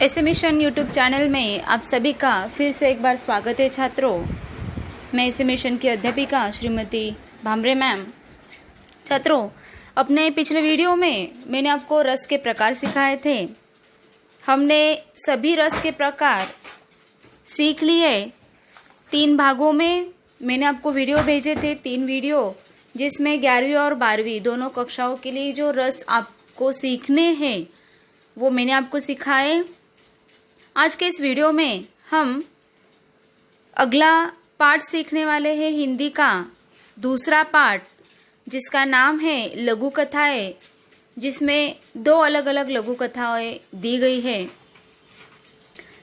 ऐसे mission YouTube channel में आप सभी का फिर से एक बार स्वागत है छात्रों। मैं ऐसे मिशन की अध्यापिका श्रीमती भामरे मैम। छात्रों, अपने पिछले वीडियो में मैंने आपको रस के प्रकार सिखाए थे। हमने सभी रस के प्रकार सीख लिए। 3 भागों में मैंने आपको वीडियो भेजे थे, 3 वीडियो, जिसमें 11वीं और 12वीं दोनों कक्षाओं के लिए जो रस आपको सीखने हैं वो मैंने आपको सिखाए। आज के इस वीडियो में हम अगला पाठ सीखने वाले हैं, हिंदी का दूसरा पाठ, जिसका नाम है लघु कथाएं, जिसमें 2 अलग अलग लघु कथाएं दी गई है।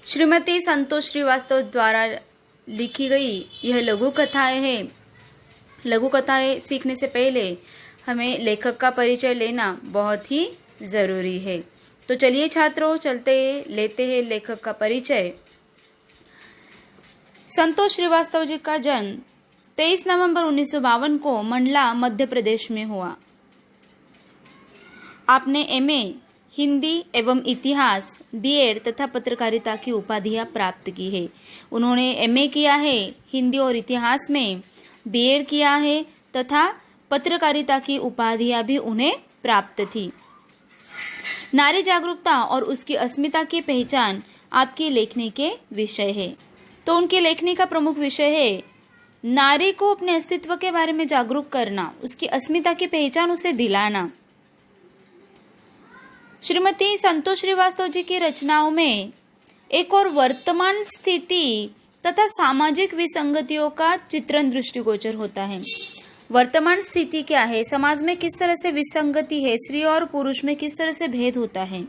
श्रीमती संतोष श्रीवास्तव द्वारा लिखी गई यह लघु कथाएं हैं। लघु कथाएं सीखने से पहले हमें लेखक का परिचय लेना बहुत ही जरूरी है। तो चलिए छात्रों, लेते हैं लेखक का परिचय। संतोष श्रीवास्तव जी का जन्म 23 नवंबर 1952 को मंडला, मध्य प्रदेश में हुआ। आपने एमए हिंदी एवं इतिहास, बीएड तथा पत्रकारिता की उपाधियां प्राप्त की है। उन्होंने एमए किया है हिंदी और इतिहास में, बीएड किया है तथा पत्रकारिता की उपाधियां भी उन्हें प्राप्त थी। नारी जागरूकता और उसकी अस्मिता की पहचान आपकी लेखनी के विषय है। तो उनकी लेखनी का प्रमुख विषय है नारी को अपने अस्तित्व के बारे में जागरूक करना, उसकी अस्मिता की पहचान उसे दिलाना। श्रीमती संतोष श्रीवास्तव जी की रचनाओं में एक और वर्तमान स्थिति तथा सामाजिक विसंगतियों का चित्रण दृष्टिगोचर होता है। वर्तमान स्थिति क्या है, समाज में किस तरह से विसंगति है, स्त्री और पुरुष में किस तरह से भेद होता है।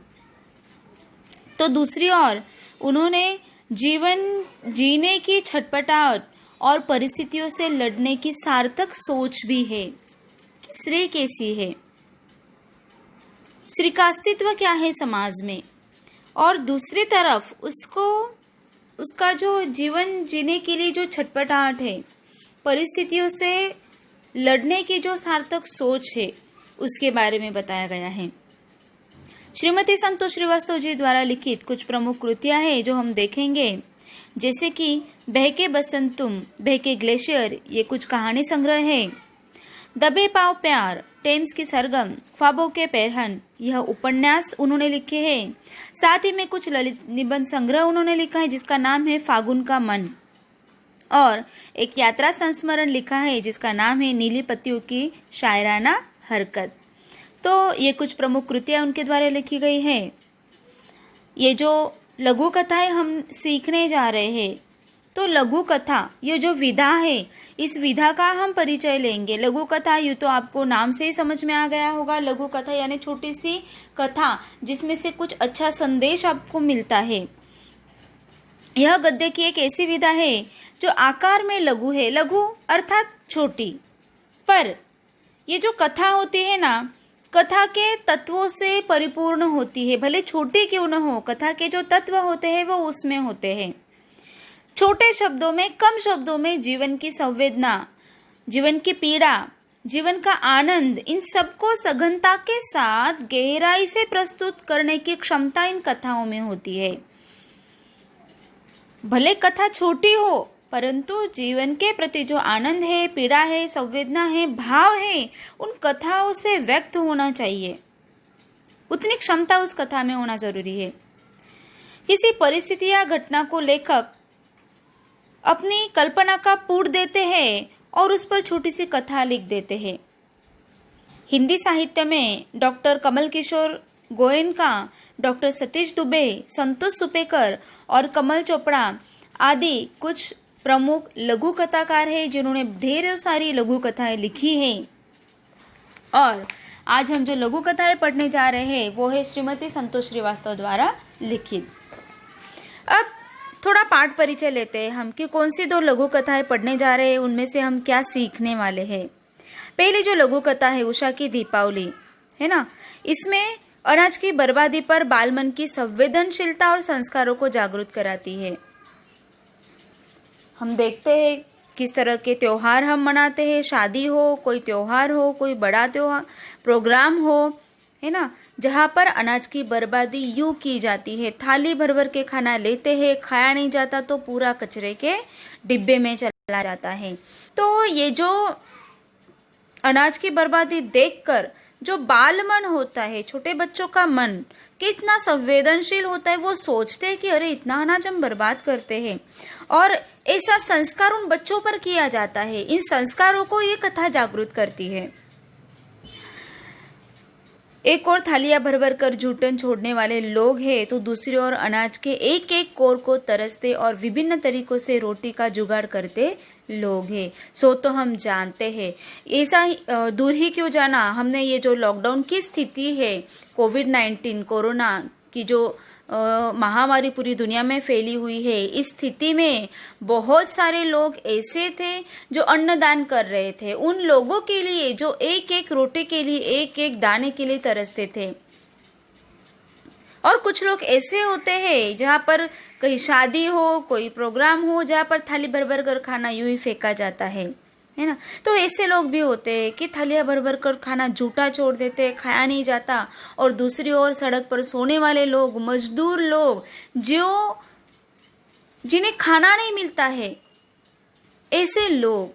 तो दूसरी ओर उन्होंने जीवन जीने की छटपटाहट और परिस्थितियों से लड़ने की सार्थक सोच भी है कि स्त्री कैसी है, स्त्री का अस्तित्व क्या है समाज में, और दूसरी तरफ उसका जो जीवन जीने के लिए जो छटपटाहट है, परिस्थितियों से लड़ने की जो सार्थक सोच है, उसके बारे में बताया गया है। श्रीमती संतोष श्रीवास्तव जी द्वारा लिखित कुछ प्रमुख कृतियां हैं जो हम देखेंगे, जैसे कि बहके बसंत तुम, बहके ग्लेशियर, ये कुछ कहानी संग्रह है। दबे पाव प्यार, टेम्स की सरगम, ख्वाबों के पैरहन, यह उपन्यास उन्होंने लिखे हैं। साथ ही में कुछ ललित निबंध संग्रह उन्होंने लिखा है जिसका नाम है फागुन का मन, और एक यात्रा संस्मरण लिखा है जिसका नाम है नीली पत्तियों की शायराना हरकत। तो ये कुछ प्रमुख कृतियां उनके द्वारा लिखी गई है। ये जो लघु कथाएं हम सीखने जा रहे हैं, तो लघु कथा, ये जो विधा है, इस विधा का हम परिचय लेंगे। लघु कथा, ये तो आपको नाम से ही समझ में आ गया होगा। लघु कथा यानी छोटी सी कथा जिसमें से कुछ अच्छा संदेश आपको मिलता है। यह गद्य की एक ऐसी विधा है जो आकार में लघु है, लघु अर्थात छोटी, पर ये जो कथा होती है ना, कथा के तत्वों से परिपूर्ण होती है। भले छोटी क्यों न हो, कथा के जो तत्व होते हैं वो उसमें होते हैं। छोटे शब्दों में, कम शब्दों में जीवन की संवेदना, जीवन की पीड़ा, जीवन का आनंद, इन सबको सघनता के साथ गहराई से प्रस्तुत करने की क्षमता इन कथाओं में होती है। भले कथा छोटी हो, परंतु जीवन के प्रति जो आनंद है, पीड़ा है, संवेदना है, भाव है, उन कथाओं से व्यक्त होना चाहिए। उतनी क्षमता उस कथा में होना जरूरी है। किसी परिस्थिति या घटना को लेखक अपनी कल्पना का पूर्ण देते हैं और उस पर छोटी सी कथा लिख देते हैं। हिंदी साहित्य में डॉक्टर कमल किशोर गोयनका, डॉक्टर सतीश दुबे, संतोष सुपेकर और कमल चोपड़ा आदि कुछ प्रमुख लघु कथाकार हैं जिन्होंने ढेर सारी लघु कथाएं लिखी हैं। और आज हम जो लघु कथाएं पढ़ने जा रहे हैं वो है श्रीमती संतोष श्रीवास्तव द्वारा लिखित। अब थोड़ा पाठ परिचय लेते हैं हम कि कौन सी 2 लघु कथाएं पढ़ने जा रहे हैं, उनमें से हम क्या सीखने वाले हैं। पहली जो लघु कथा है उषा की दीपावली, है ना। इसमें अनाज की बर्बादी पर बालमन की संवेदनशीलता और संस्कारों को जागरूक कराती है। हम देखते हैं किस तरह के त्योहार हम मनाते हैं, शादी हो, कोई त्योहार हो, कोई बड़ा त्योहार प्रोग्राम हो, है ना, जहाँ पर अनाज की बर्बादी यूं की जाती है, थाली भर भर के खाना लेते हैं, खाया नहीं जाता तो पूरा कचरे के डिब्बे में चला जाता है। तो ये जो अनाज की बर्बादी देखकर जो बाल मन होता है, छोटे बच्चों का मन कितना संवेदनशील होता है, वो सोचते हैं कि अरे इतना अनाज हम बर्बाद करते हैं, और ऐसा संस्कार उन बच्चों पर किया जाता है। इन संस्कारों को ये कथा जागृत करती है। एक और थालियां भर भर कर जूठन छोड़ने वाले लोग हैं, तो दूसरी ओर अनाज के एक एक कोर को तरसते और विभिन्न तरीकों से रोटी का जुगाड़ करते लोग हैं। सो तो हम जानते हैं, ऐसा दूर ही क्यों जाना, हमने ये जो लॉकडाउन की स्थिति है, कोविड-19 कोरोना की जो महामारी पूरी दुनिया में फैली हुई है, इस स्थिति में बहुत सारे लोग ऐसे थे जो अन्नदान कर रहे थे, उन लोगों के लिए जो एक एक रोटी के लिए, एक एक दाने के लिए तरसते थे। और कुछ लोग ऐसे होते हैं जहाँ पर कहीं शादी हो, कोई प्रोग्राम हो, जहाँ पर थाली भर भर कर खाना यूं ही फेंका जाता है ना। तो ऐसे लोग भी होते हैं कि थालियां भर भर कर खाना जूठा छोड़ देते, खाया नहीं जाता। और दूसरी ओर सड़क पर सोने वाले लोग, मजदूर लोग, जो जिन्हें खाना नहीं मिलता है, ऐसे लोग।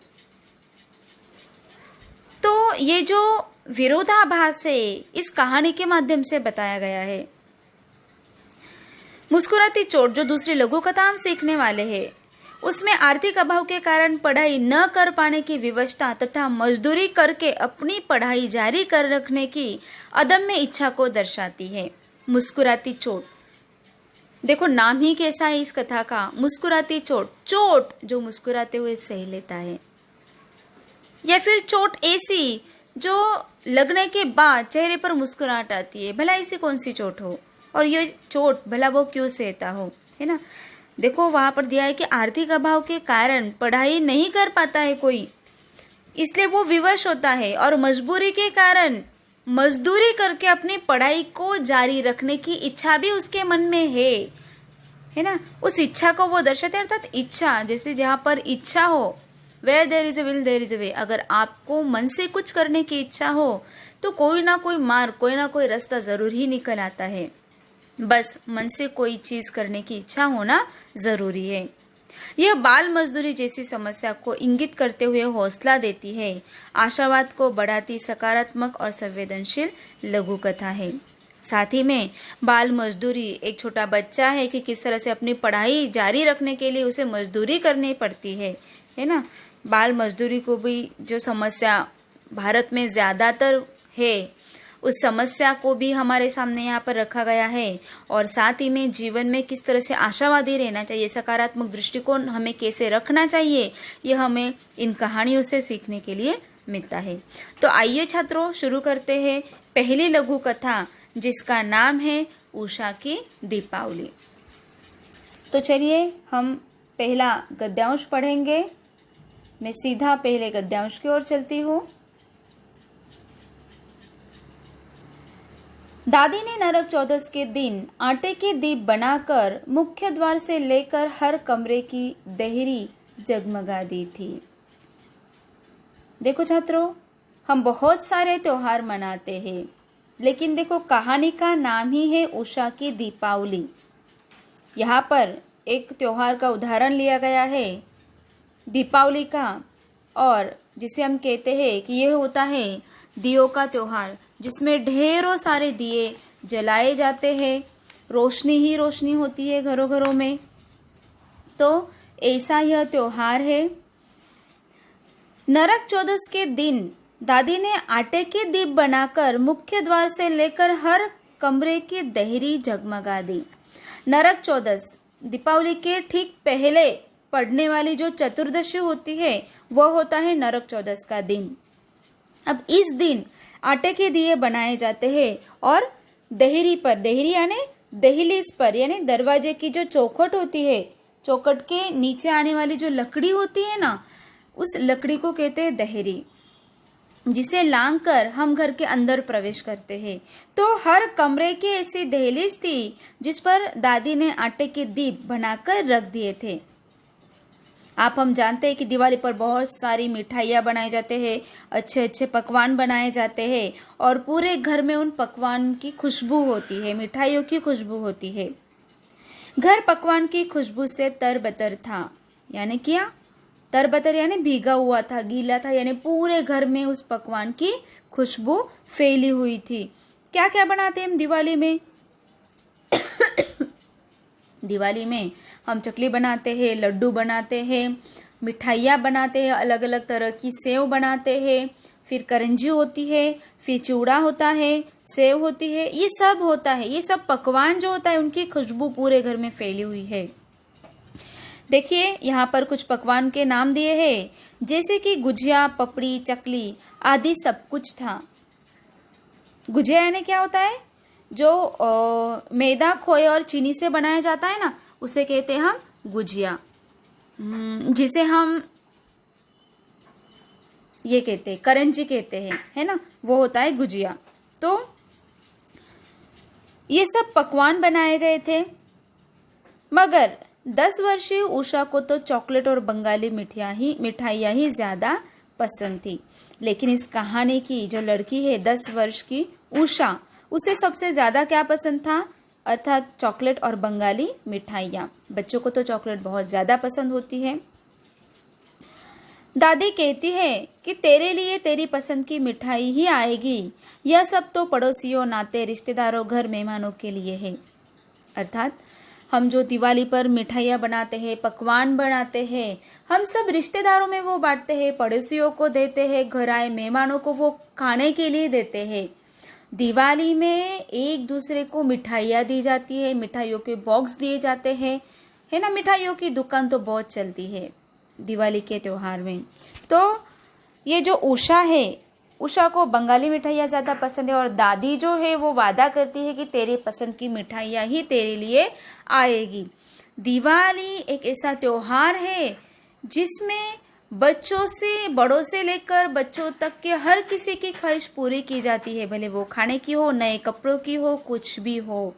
तो ये जो विरोधाभास है, इस कहानी के माध्यम से बताया गया है। मुस्कुराती चोट जो दूसरी लघु कथा हम सीखने वाले हैं, उसमें आर्थिक अभाव के कारण पढ़ाई न कर पाने की विवशता तथा मजदूरी करके अपनी पढ़ाई जारी कर रखने की अदम्य इच्छा को दर्शाती है। मुस्कुराती चोट, देखो नाम ही कैसा है इस कथा का, मुस्कुराती चोट। चोट जो मुस्कुराते हुए सह लेता है, या फिर चोट ऐसी जो लगने के बाद चेहरे पर मुस्कुराहट आती है। भला ऐसी कौन सी चोट हो, और ये चोट भला वो क्यों सहता हो, है ना। देखो वहां पर दिया है कि आर्थिक अभाव के कारण पढ़ाई नहीं कर पाता है कोई, इसलिए वो विवश होता है, और मजबूरी के कारण मजदूरी करके अपनी पढ़ाई को जारी रखने की इच्छा भी उसके मन में है ना। उस इच्छा को वो दर्शाते, अर्थात इच्छा, जैसे जहां पर इच्छा हो, where there is a will there is a way. अगर आपको मन से कुछ करने की इच्छा हो तो कोई ना कोई मार्ग, कोई ना कोई रास्ता जरूर ही निकल आता है। बस मन से कोई चीज करने की इच्छा होना जरूरी है। यह बाल मजदूरी जैसी समस्या को इंगित करते हुए हौसला देती है, आशावाद को बढ़ाती सकारात्मक और संवेदनशील लघु कथा है। साथ ही में बाल मजदूरी, एक छोटा बच्चा है कि किस तरह से अपनी पढ़ाई जारी रखने के लिए उसे मजदूरी करनी पड़ती है ना। बाल मजदूरी को भी जो समस्या भारत में ज्यादातर है, उस समस्या को भी हमारे सामने यहाँ पर रखा गया है। और साथ ही में जीवन में किस तरह से आशावादी रहना चाहिए, सकारात्मक दृष्टिकोण हमें कैसे रखना चाहिए, यह हमें इन कहानियों से सीखने के लिए मिलता है। तो आइए छात्रों, शुरू करते हैं पहली लघु कथा, जिसका नाम है उषा की दीपावली। तो चलिए हम पहला गद्यांश पढ़ेंगे। मैं सीधा पहले गद्यांश की ओर चलती हूँ। दादी ने नरक चौदस के दिन आटे के दीप बनाकर मुख्य द्वार से लेकर हर कमरे की देहरी जगमगा दी थी। देखो छात्रों, हम बहुत सारे त्योहार मनाते हैं, लेकिन देखो कहानी का नाम ही है उषा की दीपावली। यहाँ पर एक त्योहार का उदाहरण लिया गया है, दीपावली का, और जिसे हम कहते हैं कि यह होता है दियों का त्योहार, जिसमें ढेरों सारे दिए जलाए जाते हैं, रोशनी ही रोशनी होती है घरों घरों में। तो ऐसा यह त्योहार है। नरक चौदस के दिन दादी ने आटे के दीप बनाकर मुख्य द्वार से लेकर हर कमरे की देहरी जगमगा दी। नरक चौदस, दीपावली के ठीक पहले पड़ने वाली जो चतुर्दशी होती है, वह होता है नरक चौदस का दिन। अब इस दिन आटे के दिए बनाए जाते हैं, और देहरी पर, देहरी यानी दहलीज पर, यानी दरवाजे की जो चौखट होती है, चौखट के नीचे आने वाली जो लकड़ी होती है ना, उस लकड़ी को कहते हैं देहरी, जिसे लांग कर हम घर के अंदर प्रवेश करते हैं। तो हर कमरे की ऐसी दहलीज थी जिस पर दादी ने आटे के दीप बनाकर रख दिए थे। हम जानते हैं कि दिवाली पर बहुत सारी मिठाइयाँ बनाए जाते हैं, अच्छे अच्छे पकवान बनाए जाते हैं और पूरे घर में उन पकवान की खुशबू होती है, मिठाइयों की खुशबू होती है। घर पकवान की खुशबू से तरबतर था, यानी क्या, तरबतर यानी भीगा हुआ था, गीला था, यानी पूरे घर में उस पकवान की खुशबू फैली हुई थी। क्या क्या बनाते हैं हम दिवाली में? दिवाली में हम चकली बनाते हैं, लड्डू बनाते हैं, मिठाइयाँ बनाते हैं, अलग अलग तरह की सेव बनाते हैं, फिर करंजी होती है, फिर चूड़ा होता है, सेव होती है, ये सब होता है। ये सब पकवान जो होता है उनकी खुशबू पूरे घर में फैली हुई है। देखिए यहाँ पर कुछ पकवान के नाम दिए हैं, जैसे कि गुजिया, पपड़ी, चकली आदि सब कुछ था। गुजिया यानी क्या होता है? जो मैदा, खोए और चीनी से बनाया जाता है ना, उसे कहते हैं हम गुजिया, जिसे हम ये कहते हैं करंजी कहते हैं, है ना, वो होता है गुजिया। तो ये सब पकवान बनाए गए थे। मगर 10 वर्षीय उषा को तो चॉकलेट और बंगाली मिठाइयाँ ही ज्यादा पसंद थी। लेकिन इस कहानी की जो लड़की है 10 वर्ष की उषा, उसे सबसे ज्यादा क्या पसंद था? अर्थात चॉकलेट और बंगाली मिठाइयाँ। बच्चों को तो चॉकलेट बहुत ज्यादा पसंद होती है। दादी कहती है कि तेरे लिए तेरी पसंद की मिठाई ही आएगी, यह सब तो पड़ोसियों, नाते, रिश्तेदारों, घर मेहमानों के लिए है। अर्थात हम जो दिवाली पर मिठाइयाँ बनाते हैं, पकवान बनाते हैं, हम सब रिश्तेदारों में वो बांटते हैं, पड़ोसियों को देते हैं, घर आए मेहमानों को वो खाने के लिए देते हैं। दिवाली में एक दूसरे को मिठाइयाँ दी जाती है, मिठाइयों के बॉक्स दिए जाते हैं, है ना। मिठाइयों की दुकान तो बहुत चलती है दिवाली के त्योहार में। तो ये जो उषा है, उषा को बंगाली मिठाइयाँ ज़्यादा पसंद है और दादी जो है वो वादा करती है कि तेरे पसंद की मिठाइयाँ ही तेरे लिए आएगी। दिवाली एक ऐसा त्योहार है जिसमें बच्चों से, बड़ों से लेकर बच्चों तक के हर किसी की ख्वाहिश पूरी की जाती है, भले वो खाने की हो, नए कपड़ों की हो, कुछ भी हो।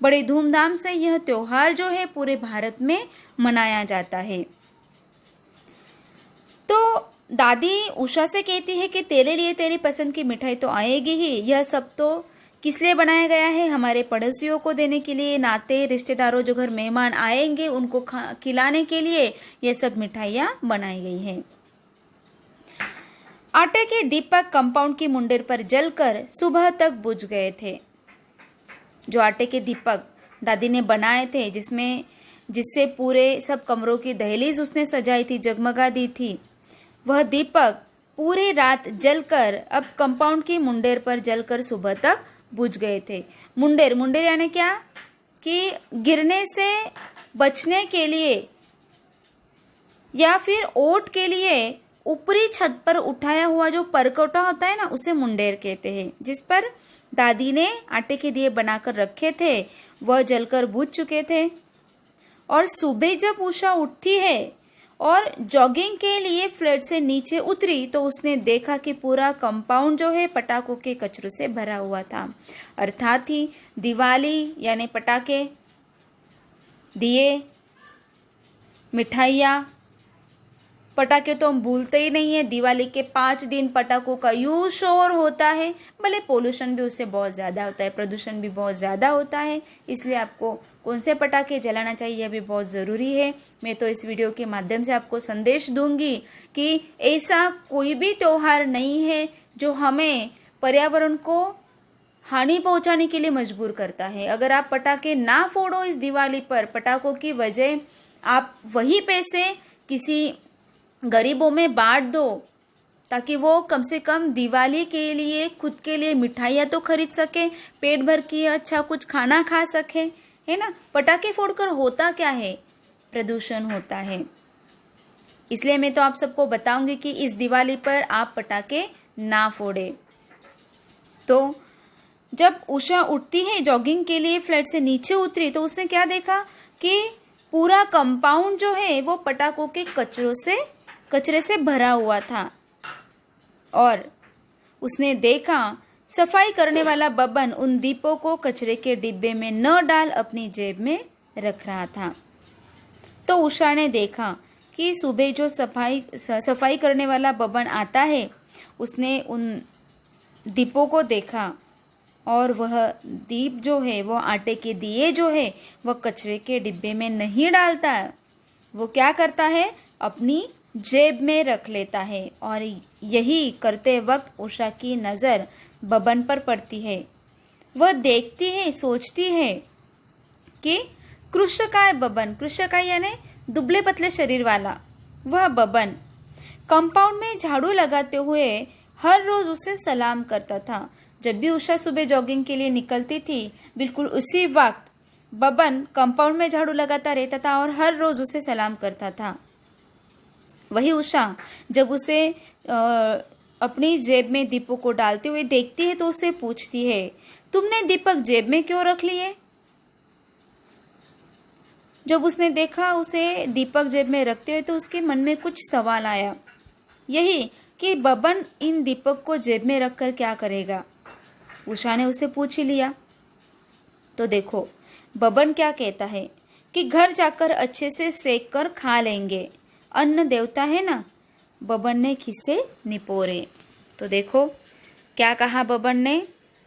बड़े धूमधाम से यह त्योहार जो है पूरे भारत में मनाया जाता है। तो दादी उषा से कहती है कि तेरे लिए तेरी पसंद की मिठाई तो आएगी ही, यह सब तो किस लिए बनाया गया है? हमारे पड़ोसियों को देने के लिए, नाते रिश्तेदारों जो घर मेहमान आएंगे उनको खिलाने के लिए यह सब मिठाइयाँ बनाई गई है। आटे के दीपक कंपाउंड की मुंडेर पर जलकर सुबह तक बुझ गए थे। जो आटे के दीपक दादी ने बनाए थे, जिससे पूरे सब कमरों की दहलीज उसने सजाई थी, जगमगा दी थी, वह दीपक पूरी रात जलकर अब कंपाउंड की मुंडेर पर जलकर सुबह तक बुझ गए थे। मुंडेर यानी क्या, कि गिरने से बचने के लिए या फिर ओट के लिए ऊपरी छत पर उठाया हुआ जो परकोटा होता है ना, उसे मुंडेर कहते हैं। जिस पर दादी ने आटे के दिए बनाकर रखे थे वह जलकर बुझ चुके थे। और सुबह जब उषा उठती है और जॉगिंग के लिए फ्लैट से नीचे उतरी तो उसने देखा कि पूरा कंपाउंड जो है पटाखों के कचरों से भरा हुआ था। अर्थात ही दिवाली यानी पटाखे, दिए, मिठाइयाँ, पटाखे तो हम भूलते ही नहीं है। दिवाली के 5 दिन पटाखों का यूं शोर होता है, भले पोल्यूशन भी उससे बहुत ज्यादा होता है, प्रदूषण भी बहुत ज्यादा होता है, इसलिए आपको कौन से पटाखे जलाना चाहिए भी बहुत जरूरी है। मैं तो इस वीडियो के माध्यम से आपको संदेश दूंगी कि ऐसा कोई भी त्योहार नहीं है जो हमें पर्यावरण को हानि पहुंचाने के लिए मजबूर करता है। अगर आप पटाखे ना फोड़ो इस दिवाली पर, पटाखों की वजह आप वही पैसे किसी गरीबों में बांट दो ताकि वो कम से कम दिवाली के लिए खुद के लिए मिठाइयाँ तो खरीद सके, पेट भर के अच्छा कुछ खाना खा सके, है ना। पटाखे फोड़कर होता क्या है? प्रदूषण होता है। इसलिए मैं तो आप सबको बताऊंगी कि इस दिवाली पर आप पटाखे ना फोड़े। तो जब उषा उठती है जॉगिंग के लिए, फ्लैट से नीचे उतरी तो उसने क्या देखा कि पूरा कंपाउंड जो है वो पटाखों के कचरे से भरा हुआ था। और उसने देखा सफाई करने वाला बब्बन उन दीपों को कचरे के डिब्बे में न डाल अपनी जेब में रख रहा था। तो उषा ने देखा कि सुबह जो सफाई करने वाला बबन आता है, उसने उन दीपों को देखा और वह दीप जो है, वो आटे के दिए जो है, वह कचरे के डिब्बे में नहीं डालता है। वो क्या करता है, अपनी जेब में रख लेता है। और यही करते वक्त उषा की नज़र बबन पर पड़ती है। वह देखती है, सोचती है कि कृष्णकाय बबन, कृष्णकाय यानी दुबले पतले शरीर वाला वह बबन कंपाउंड में झाड़ू लगाते हुए हर रोज उसे सलाम करता था। जब भी उषा सुबह जॉगिंग के लिए निकलती थी, बिल्कुल उसी वक्त बबन कंपाउंड में झाड़ू लगाता रहता था और हर रोज उसे सलाम करता था। वही उषा जब उसे अपनी जेब में दीपक को डालते हुए देखती है तो उसे पूछती है, तुमने दीपक जेब में क्यों रख लिए? जब उसने देखा उसे दीपक जेब में रखते हुए तो उसके मन में कुछ सवाल आया, यही कि बबन इन दीपक को जेब में रखकर क्या करेगा। उषा ने उसे पूछ ही लिया। तो देखो बबन क्या कहता है कि घर जाकर अच्छे से सेक कर खा लेंगे, अन्न देवता है ना। बबन ने खिस्से निपोरे। तो देखो क्या कहा बबन ने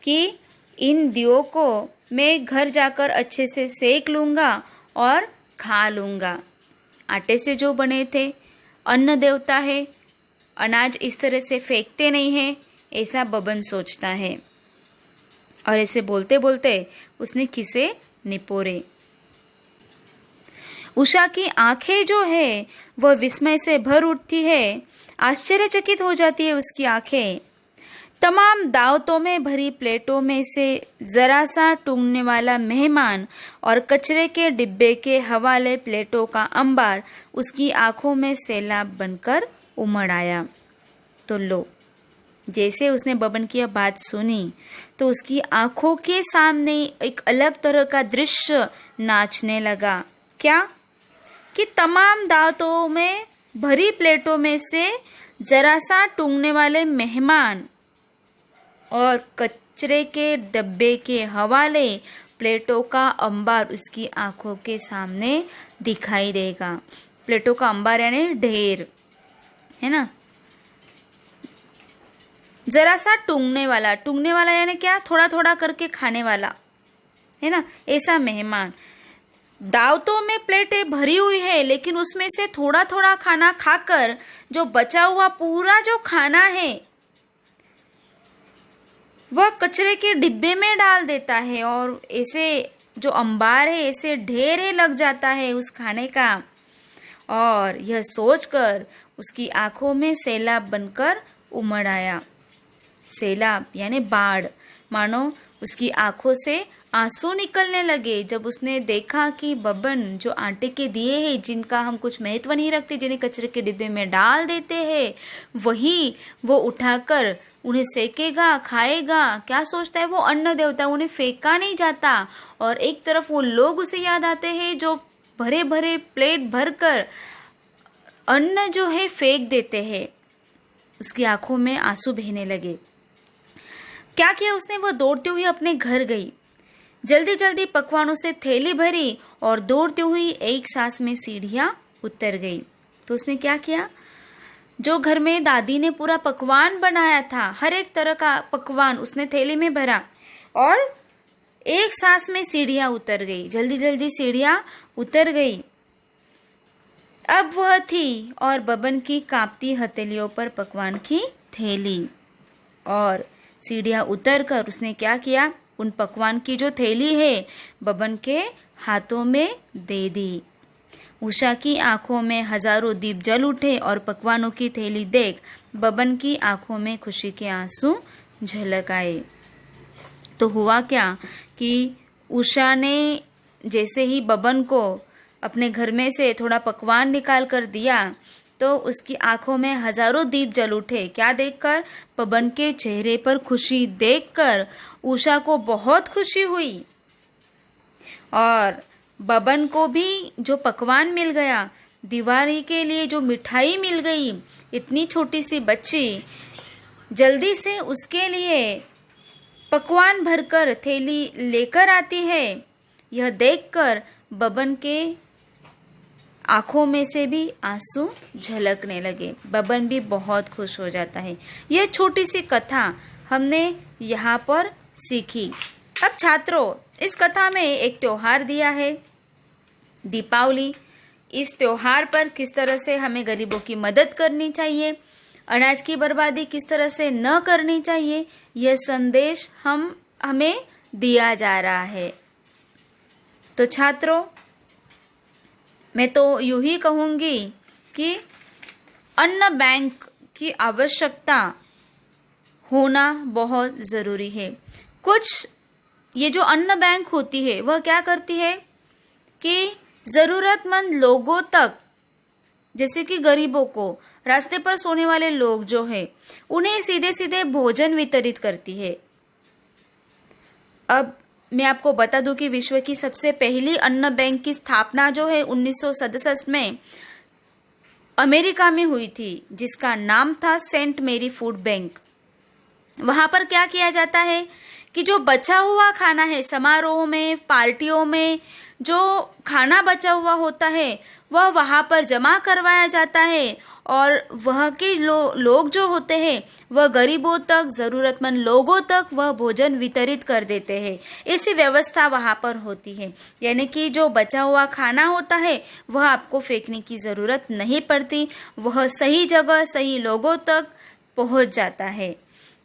कि इन दियों को मैं घर जाकर अच्छे से सेक लूँगा और खा लूँगा। आटे से जो बने थे, अन्न देवता है, अनाज इस तरह से फेंकते नहीं हैं, ऐसा बबन सोचता है। और ऐसे बोलते बोलते उसने खिसे निपोरे। उषा की आंखें जो है वह विस्मय से भर उठती है, आश्चर्यचकित हो जाती है उसकी आंखें। तमाम दावतों में भरी प्लेटों में से जरा सा टूंगने वाला मेहमान और कचरे के डिब्बे के हवाले प्लेटों का अंबार उसकी आंखों में सैलाब बनकर उमड़ आया। तो लो, जैसे उसने बबन की बात सुनी तो उसकी आंखों के सामने एक अलग तरह का दृश्य नाचने लगा। क्या कि तमाम दावतों में भरी प्लेटों में से जरा सा टूंगने वाले मेहमान और कचरे के डब्बे के हवाले प्लेटों का अंबार उसकी आंखों के सामने दिखाई देगा। प्लेटों का अंबार यानी ढेर, है ना। जरा सा टूंगने वाला यानी क्या, थोड़ा थोड़ा करके खाने वाला, है ना। ऐसा मेहमान, दावतों में प्लेटें भरी हुई है लेकिन उसमें से थोड़ा थोड़ा खाना खाकर जो बचा हुआ पूरा जो खाना है वह कचरे के डिब्बे में डाल देता है और ऐसे जो अंबार है, ऐसे ढेर लग जाता है उस खाने का। और यह सोचकर उसकी आंखों में सैलाब बनकर उमड़ आया। सैलाब यानी बाढ़, मानो उसकी आंखों से आंसू निकलने लगे जब उसने देखा कि बबन जो आटे के दिए हैं, जिनका हम कुछ महत्व नहीं रखते, जिन्हें कचरे के डिब्बे में डाल देते हैं, वही वो उठाकर उन्हें सेकेगा, खाएगा। क्या सोचता है वो, अन्न देवता, उन्हें फेंका नहीं जाता। और एक तरफ वो लोग उसे याद आते हैं जो भरे भरे प्लेट भरकर अन्न जो है फेंक देते हैं। उसकी आंखों में आंसू बहने लगे। क्या किया उसने, वो दौड़ती हुई अपने घर गई। जल्दी जल्दी पकवानों से थैली भरी और दौड़ती हुई एक सांस में सीढ़ियां उतर गई। तो उसने क्या किया, जो घर में दादी ने पूरा पकवान बनाया था, हर एक तरह का पकवान उसने थैली में भरा और एक सांस में सीढ़ियां उतर गई। जल्दी जल्दी सीढ़ियां उतर गई। अब वह थी और बबन की कांपती हथेलियों पर पकवान की थैली। और सीढ़ियां उतरकर उसने क्या किया, उन पकवान की जो थैली है बबन के हाथों में दे दी। उषा की आंखों में हजारों दीप जल उठे और पकवानों की थैली देख बबन की आंखों में खुशी के आंसू झलक आए। तो हुआ क्या कि उषा ने जैसे ही बबन को अपने घर में से थोड़ा पकवान निकाल कर दिया तो उसकी आंखों में हजारों दीप जल उठे। क्या देखकर, बबन के चेहरे पर खुशी देखकर उषा को बहुत खुशी हुई। और बबन को भी जो पकवान मिल गया, दिवाली के लिए जो मिठाई मिल गई, इतनी छोटी सी बच्ची जल्दी से उसके लिए पकवान भरकर थैली लेकर आती है। यह देखकर बबन के आंखों में से भी आंसू झलकने लगे। बबन भी बहुत खुश हो जाता है। यह छोटी सी कथा हमने यहाँ पर सीखी। अब छात्रों, इस कथा में एक त्योहार दिया है, दीपावली। इस त्योहार पर किस तरह से हमें गरीबों की मदद करनी चाहिए, अनाज की बर्बादी किस तरह से न करनी चाहिए, यह संदेश हमें दिया जा रहा है। तो छात्रों, मैं तो यूं ही कहूंगी कि अन्न बैंक की आवश्यकता होना बहुत जरूरी है। कुछ ये जो अन्न बैंक होती है वह क्या करती है कि जरूरतमंद लोगों तक, जैसे कि गरीबों को, रास्ते पर सोने वाले लोग जो है, उन्हें सीधे सीधे भोजन वितरित करती है। अब मैं आपको बता दूं कि विश्व की सबसे पहली अन्न बैंक की स्थापना जो है 1967 में अमेरिका में हुई थी, जिसका नाम था सेंट मेरी फूड बैंक। वहां पर क्या किया जाता है कि जो बचा हुआ खाना है, समारोह में, पार्टियों में जो खाना बचा हुआ होता है वह वहां पर जमा करवाया जाता है और वह के लोग जो होते हैं वह गरीबों तक, जरूरतमंद लोगों तक वह भोजन वितरित कर देते हैं। ऐसी व्यवस्था वहां पर होती है, यानी कि जो बचा हुआ खाना होता है वह आपको फेंकने की जरूरत नहीं पड़ती, वह सही जगह सही लोगों तक पहुंच जाता है।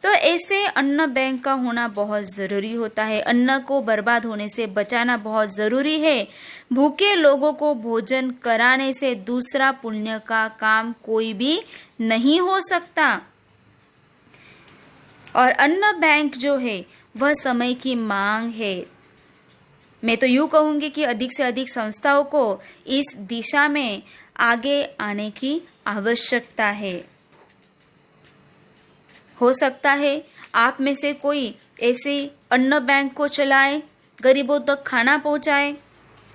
तो ऐसे अन्न बैंक का होना बहुत जरूरी होता है। अन्न को बर्बाद होने से बचाना बहुत जरूरी है। भूखे लोगों को भोजन कराने से दूसरा पुण्य का काम कोई भी नहीं हो सकता। और अन्न बैंक जो है वह समय की मांग है। मैं तो यूं कहूंगी कि अधिक से अधिक संस्थाओं को इस दिशा में आगे आने की आवश्यकता है। हो सकता है आप में से कोई ऐसे अन्न बैंक को चलाए, गरीबों तक खाना पहुंचाए,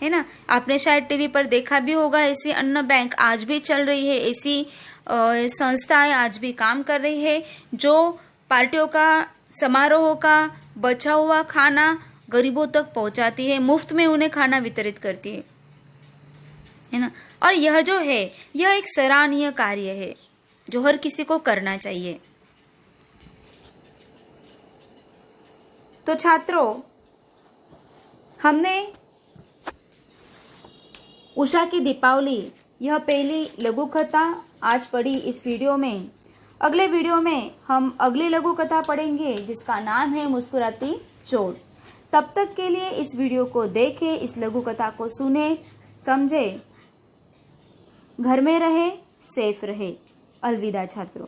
है ना। आपने शायद टीवी पर देखा भी होगा, ऐसी अन्न बैंक आज भी चल रही है, ऐसी संस्थाएं आज भी काम कर रही है जो पार्टियों का, समारोहों का बचा हुआ खाना गरीबों तक पहुंचाती है, मुफ्त में उन्हें खाना वितरित करती है ना। और यह जो है यह एक सराहनीय कार्य है जो हर किसी को करना चाहिए। तो छात्रों, हमने उषा की दीपावली यह पहली लघु कथा आज पढ़ी इस वीडियो में। अगले वीडियो में हम अगली लघु कथा पढ़ेंगे जिसका नाम है मुस्कुराती चोर। तब तक के लिए इस वीडियो को देखें, इस लघु कथा को सुने, समझे, घर में रहे, सेफ रहे। अलविदा छात्रों।